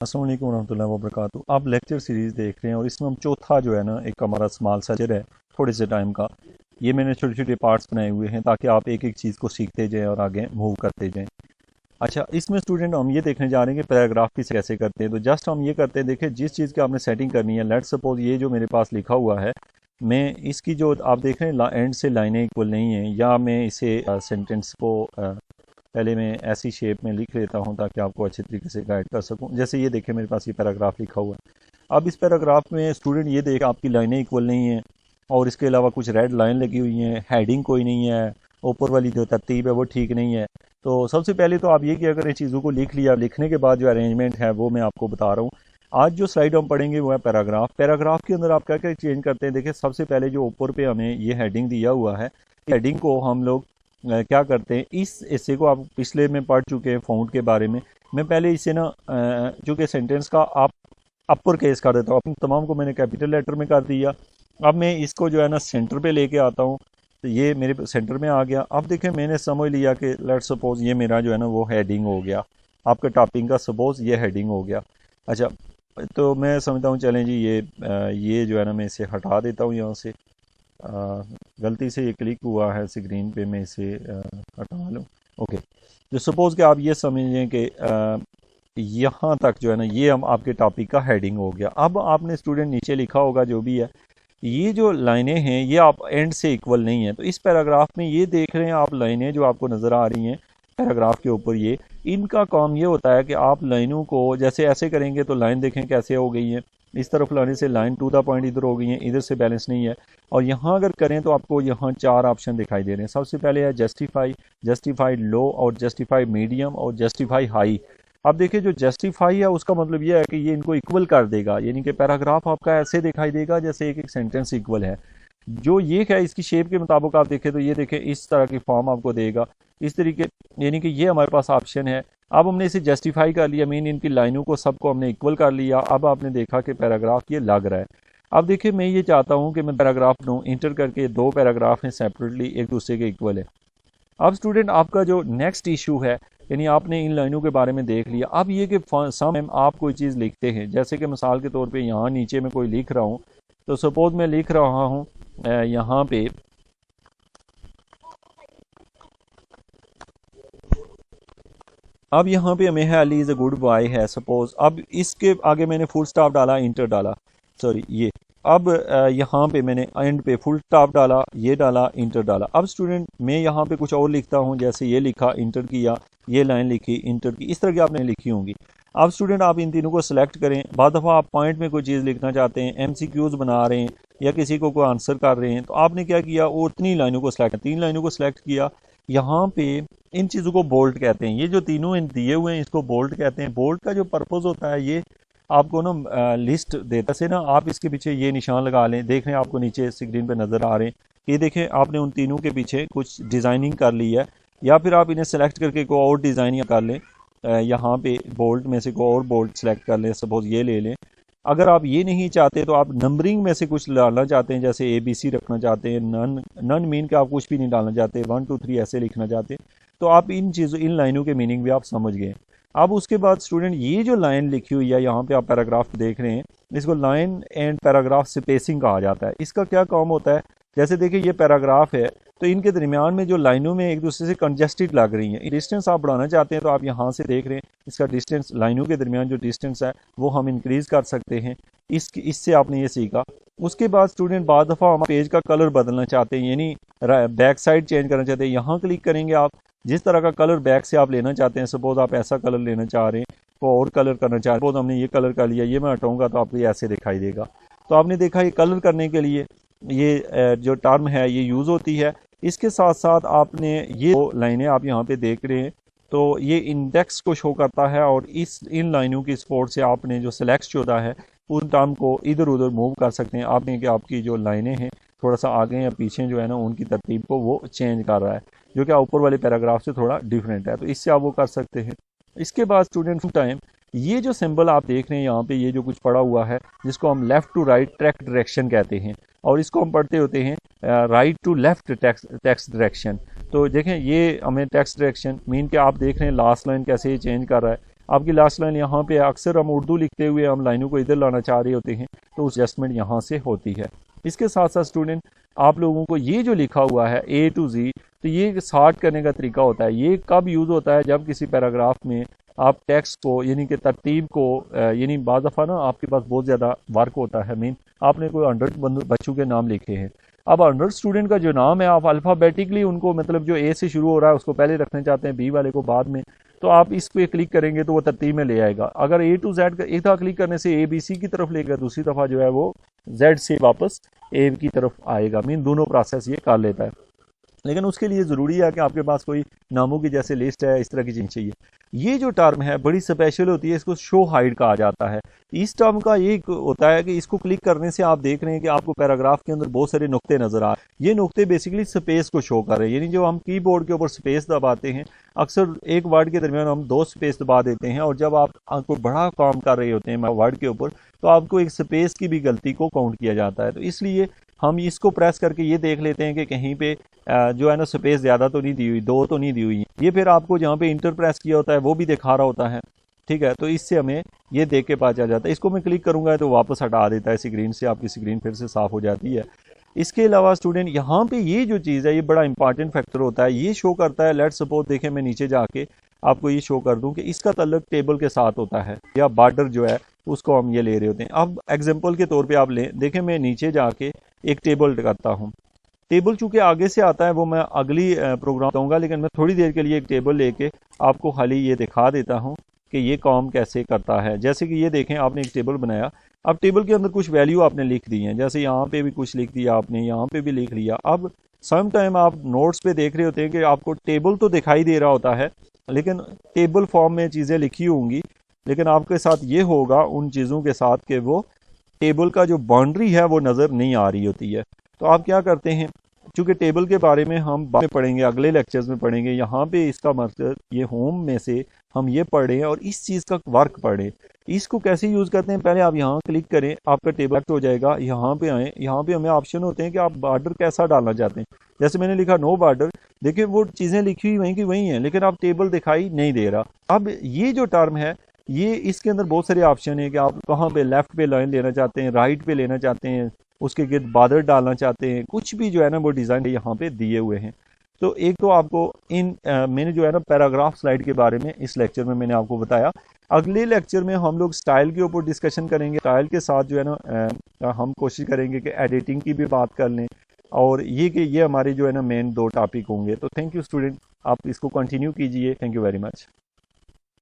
अस्सलाम वालेकुम warahmatullahi wabarakatuh। आप लेक्चर सीरीज़ देख रहे हैं और इसमें हम चौथा जो है ना एक हमारा स्मॉल लेक्चर है थोड़े से टाइम का। ये मैंने छोटे छोटे पार्ट्स बनाए हुए हैं ताकि आप एक एक चीज़ को सीखते जाएं और आगे मूव करते जाएं। अच्छा, इसमें स्टूडेंट हम ये देखने जा रहे हैं कि पैराग्राफ की कैसे करते हैं। तो जस्ट हम ये करते हैं, देखिए जिस चीज़ की आपने सेटिंग करनी है, लेट्स सपोज ये जो मेरे पास लिखा हुआ है, मैं इसकी जो आप देख रहे हैं एंड से लाइनें इक्वल नहीं हैं, या मैं इसे सेंटेंस को पहले मैं ऐसी शेप में लिख लेता हूँ ताकि आपको अच्छे तरीके से गाइड कर सकूँ। जैसे ये देखें मेरे पास ये पैराग्राफ लिखा हुआ है। अब इस पैराग्राफ में स्टूडेंट ये देख आपकी लाइनें इक्वल नहीं हैं और इसके अलावा कुछ रेड लाइन लगी हुई हैं, हेडिंग कोई नहीं है, ऊपर वाली जो तरतीब है वो ठीक नहीं है। तो सबसे पहले तो आप ये क्या करें, चीज़ों को लिख लिया, लिखने के बाद जो अरेंजमेंट है वो मैं आपको बता रहा हूँ। आज जो स्लाइड हम पढ़ेंगे वो है पैराग्राफ। पैराग्राफ के अंदर आप क्या क्या चेंज करते हैं, देखिए सबसे पहले जो ऊपर पे हमें ये हेडिंग दिया हुआ है, हेडिंग को हम लोग क्या करते हैं, इस हिस्से को आप पिछले में पढ़ चुके हैं फ़ॉन्ट के बारे में। मैं पहले इसे ना चूँकि सेंटेंस का आप अपर केस कर देता हूँ, अपने तमाम को मैंने कैपिटल लेटर में कर दिया। अब मैं इसको जो है ना सेंटर पे लेके आता हूँ, तो ये मेरे सेंटर में आ गया। अब देखें मैंने समझ लिया कि लेट सपोज ये मेरा जो है ना वो हेडिंग हो गया, आपके टॉपिंग का सपोज ये हेडिंग हो गया। अच्छा, तो मैं समझता हूँ चलें जी ये जो है ना मैं इसे हटा देता हूँ यहाँ से। गलती से ये क्लिक हुआ है स्क्रीन पे, मैं इसे हटा लूँ। ओके, जो सपोज़ कि आप ये समझें कि यहाँ तक जो है ना ये हम आपके टॉपिक का हेडिंग हो गया। अब आपने स्टूडेंट नीचे लिखा होगा जो भी है, ये जो लाइनें हैं ये आप एंड से इक्वल नहीं है। तो इस पैराग्राफ में ये देख रहे हैं आप लाइनें जो आपको नज़र आ रही हैं पैराग्राफ के ऊपर, ये इनका काम ये होता है कि आप लाइनों को जैसे ऐसे करेंगे तो लाइन देखें कैसे हो गई है, इस तरफ लाने से लाइन टू द पॉइंट इधर हो गई है, इधर से बैलेंस नहीं है। और यहाँ अगर करें तो आपको यहाँ चार ऑप्शन दिखाई दे रहे हैं। सबसे पहले है जस्टिफाई, जस्टिफाई लो और जस्टिफाई मीडियम और जस्टिफाई हाई। अब देखिए जो जस्टिफाई है उसका मतलब ये है कि ये इनको इक्वल कर देगा, यानी कि पैराग्राफ आपका ऐसे दिखाई देगा जैसे एक एक सेंटेंस इक्वल है। जो ये है इसकी शेप के मुताबिक आप देखें तो ये देखें इस तरह की फॉर्म आपको देगा इस तरीके, यानी कि ये हमारे पास ऑप्शन है। अब हमने इसे जस्टिफाई कर लिया, मीन इनकी लाइनों को सबको हमने इक्वल कर लिया। अब आपने देखा कि पैराग्राफ ये लग रहा है। अब देखिए मैं ये चाहता हूँ कि मैं पैराग्राफ लूँ, इंटर करके दो पैराग्राफ हैं सेपरेटली एक दूसरे के इक्वल है। अब स्टूडेंट आपका जो नेक्स्ट इशू है, यानी आपने इन लाइनों के बारे में देख लिया। अब ये कि सम आप कोई चीज़ लिखते हैं, जैसे कि मिसाल के तौर पे यहाँ नीचे में कोई लिख रहा हूँ, तो सपोज मैं लिख रहा हूँ यहाँ पे अब यहाँ पे मेहा Ali is a good boy है सपोज। अब इसके आगे मैंने फुल स्टॉप डाला, इंटर डाला, सॉरी ये। अब यहाँ पे मैंने एंड पे फुल स्टॉप डाला, ये डाला, इंटर डाला। अब स्टूडेंट मैं यहाँ पे कुछ और लिखता हूँ, जैसे ये लिखा, इंटर किया, ये लाइन लिखी, इंटर की, इस तरह की आपने लिखी होंगी। अब स्टूडेंट आप इन तीनों को सिलेक्ट करें। बाद दफ़ा आप पॉइंट में कोई चीज़ लिखना चाहते हैं, MCQs बना रहे हैं या किसी को कोई आंसर कर रहे हैं, तो आपने क्या किया, वो उतनी लाइनों को सिलेक्ट, 3 लाइनों को सिलेक्ट किया। यहाँ पे इन चीज़ों को बोल्ड कहते हैं, ये जो तीनों इन दिए हुए हैं इसको बोल्ड कहते हैं। बोल्ड का जो पर्पज़ होता है, ये आपको ना लिस्ट देता से ना, आप इसके पीछे ये निशान लगा लें, देख रहे हैं आपको नीचे स्क्रीन पे नज़र आ रहे हैं कि देखें आपने उन तीनों के पीछे कुछ डिज़ाइनिंग कर ली है, या फिर आप इन्हें सेलेक्ट करके कोई और डिज़ाइनिंग कर लें। यहाँ पे बोल्ड में से कोई और बोल्ड सेलेक्ट कर लें, सपोज ये ले लें। अगर आप ये नहीं चाहते तो आप नंबरिंग में से कुछ डालना चाहते हैं, जैसे ABC रखना चाहते हैं, नन मीन के आप कुछ भी नहीं डालना चाहते, 1 2 3 ऐसे लिखना चाहते हैं, तो आप इन चीज़ों इन लाइनों के मीनिंग भी आप समझ गए। अब उसके बाद स्टूडेंट ये जो लाइन लिखी हुई है यहाँ पे आप पैराग्राफ देख रहे हैं, इसको लाइन एंड पैराग्राफ स्पेसिंग कहा जाता है। इसका क्या काम होता है, जैसे देखिए ये पैराग्राफ है तो इनके दरमियान में जो लाइनों में एक दूसरे से कंजेस्टेड लग रही हैं, डिस्टेंस आप बढ़ाना चाहते हैं तो आप यहाँ से देख रहे हैं इसका डिस्टेंस, लाइनों के दरमियान जो डिस्टेंस है वो हम इंक्रीज़ कर सकते हैं। इससे आपने ये सीखा। उसके बाद स्टूडेंट बाद दफ़ा हम पेज का कलर बदलना चाहते हैं, यानी बैक साइड चेंज करना चाहते हैं, यहाँ क्लिक करेंगे आप, जिस तरह का कलर बैक से आप लेना चाहते हैं, सपोज आप ऐसा कलर लेना चाह रहे हैं, तो और कलर करना चाह रहे हैं, सपोज हमने ये कलर कर लिया, ये मैं हटाऊंगा तो आपको ये ऐसे दिखाई देगा। तो आपने देखा ये कलर करने के लिए ये जो टर्म है ये यूज़ होती है। इसके साथ साथ आपने ये लाइनें आप यहाँ पे देख रहे हैं, तो ये इंडेक्स को शो करता है, और इन लाइनों की सपोर्ट से आपने जो सेलेक्ट शुदा है उन टर्म को इधर उधर मूव कर सकते हैं। आपने कि आपकी जो लाइनें हैं थोड़ा सा आगे या पीछे जो है ना उनकी तरतीब को वो चेंज कर रहा है, जो कि ऊपर वाले पैराग्राफ से थोड़ा डिफरेंट है, तो इससे आप वो कर सकते हैं। इसके बाद स्टूडेंट फुल टाइम, ये जो सिंबल आप देख रहे हैं यहाँ पे, ये जो कुछ पड़ा हुआ है जिसको हम left to right track direction कहते हैं, और इसको हम पढ़ते होते हैं right to left text direction. तो देखें ये हमें टेक्स्ट डायरेक्शन मीन के आप देख रहे हैं लास्ट लाइन कैसे ये चेंज कर रहा है। आपकी लास्ट लाइन यहाँ पे अक्सर हम उर्दू लिखते हुए हम लाइनों को इधर लाना चाह रहे होते हैं, तो उस एडजस्टमेंट यहाँ से होती है। इसके साथ साथ स्टूडेंट आप लोगों को ये जो लिखा हुआ है A to Z, तो ये सॉर्ट करने का तरीका होता है। ये कब यूज़ होता है, जब किसी पैराग्राफ में आप टेक्स्ट को यानी कि तरतीब को यानी बाज़ दफ़ा ना आपके पास बहुत ज़्यादा वर्क होता है, मीन आपने कोई 100 बच्चों के नाम लिखे हैं, अब 100 स्टूडेंट का जो नाम है आप अल्फ़ाबेटिकली उनको मतलब जो A से शुरू हो रहा है उसको पहले रखना चाहते हैं, B वाले को बाद में, तो आप इस पे क्लिक करेंगे तो वो तरतीब में ले आएगा। अगर A to Z एक दफ़ा क्लिक करने से ABC की तरफ लेगा, दूसरी दफ़ा जो है वो Z से वापस A की तरफ आएगा, मीन दोनों प्रोसेस ये कर लेता है। लेकिन उसके लिए ज़रूरी है कि आपके पास कोई नामों की जैसे लिस्ट है, इस तरह की चीज़ चाहिए। ये जो टर्म है बड़ी स्पेशल होती है, इसको शो हाइड कहा जाता है। इस टर्म का ये होता है कि इसको क्लिक करने से आप देख रहे हैं कि आपको पैराग्राफ के अंदर बहुत सारे नुक्ते नजर आ रहे हैं। ये नुक्ते बेसिकली स्पेस को शो कर रहे हैं, यानी जो हम कीबोर्ड के ऊपर स्पेस दबाते हैं, अक्सर एक वर्ड के दरमियान हम 2 स्पेस दबा देते हैं, और जब आप कोई बड़ा काम कर रहे होते हैं वर्ड के ऊपर, तो आपको एक स्पेस की भी गलती को काउंट किया जाता है। तो इसलिए हम इसको प्रेस करके ये देख लेते हैं कि कहीं पे जो है ना स्पेस ज़्यादा तो नहीं दी हुई, 2 तो नहीं दी हुई। ये फिर आपको जहाँ पे इंटर प्रेस किया होता है वो भी दिखा रहा होता है, ठीक है। तो इससे हमें ये देख के पता चल जाता है। इसको मैं क्लिक करूंगा तो वापस हटा देता है स्क्रीन से, आपकी स्क्रीन फिर से साफ हो जाती है। इसके अलावा स्टूडेंट यहाँ पे ये जो चीज़ है ये बड़ा इंपॉर्टेंट फैक्टर होता है, ये शो करता है। लेट्स सपोज देखें मैं नीचे जाके आपको ये शो कर दूं कि इसका ताल्लुक टेबल के साथ होता है, या बॉर्डर जो है उसको हम ये ले रहे होते हैं। अब एग्जाम्पल के तौर पे आप लें, देखें मैं नीचे जाके एक टेबल करता हूँ। टेबल चूंकि आगे से आता है वो मैं अगली प्रोग्राम दूंगा, लेकिन मैं थोड़ी देर के लिए एक टेबल लेके आपको खाली ये दिखा देता हूँ कि ये काम कैसे करता है। जैसे कि ये देखें आपने एक टेबल बनाया, अब टेबल के अंदर कुछ वैल्यू आपने लिख दी है, जैसे यहाँ पे भी कुछ लिख दिया आपने, यहाँ पे भी लिख लिया। अब सम टाइम आप नोट्स पे देख रहे होते हैं कि आपको टेबल तो दिखाई दे रहा होता है, लेकिन टेबल फॉर्म में चीज़ें लिखी होंगी, लेकिन आपके साथ ये होगा उन चीज़ों के साथ कि वो टेबल का जो बाउंड्री है वो नज़र नहीं आ रही होती है। तो आप क्या करते हैं, चूँकि टेबल के बारे में हम बाद में पढ़ेंगे, अगले लेक्चर्स में पढ़ेंगे, यहाँ पे इसका मतलब ये होम में से हम ये पढ़ें और इस चीज़ का वर्क पढ़ें। इसको कैसे यूज़ करते हैं, पहले आप यहाँ क्लिक करें, आपका टेबल हो जाएगा। यहाँ पे आएँ, यहाँ पे हमें ऑप्शन होते हैं कि आप बॉर्डर कैसा डालना चाहते हैं। जैसे मैंने लिखा नो बॉर्डर, देखिए वो चीज़ें लिखी हुई वहीं की वहीं हैं, लेकिन आप टेबल दिखाई नहीं दे रहा। अब ये जो टर्म है ये इसके अंदर बहुत सारे ऑप्शन है कि आप कहाँ पे लेफ्ट पे लाइन लेना चाहते हैं, राइट पे लेना चाहते हैं, उसके गिर्द बादल डालना चाहते हैं, कुछ भी जो है ना वो डिज़ाइन यहाँ पे दिए हुए हैं। तो एक तो आपको मैंने जो है ना पैराग्राफ स्लाइड के बारे में इस लेक्चर में मैंने आपको बताया। अगले लेक्चर में हम लोग स्टाइल के ऊपर डिस्कशन करेंगे। स्टाइल के साथ जो है ना हम कोशिश करेंगे कि एडिटिंग की भी बात कर लें, और ये हमारे जो है ना मेन 2 टॉपिक होंगे। तो थैंक यू स्टूडेंट, आप इसको कंटिन्यू कीजिए। Thank you very much.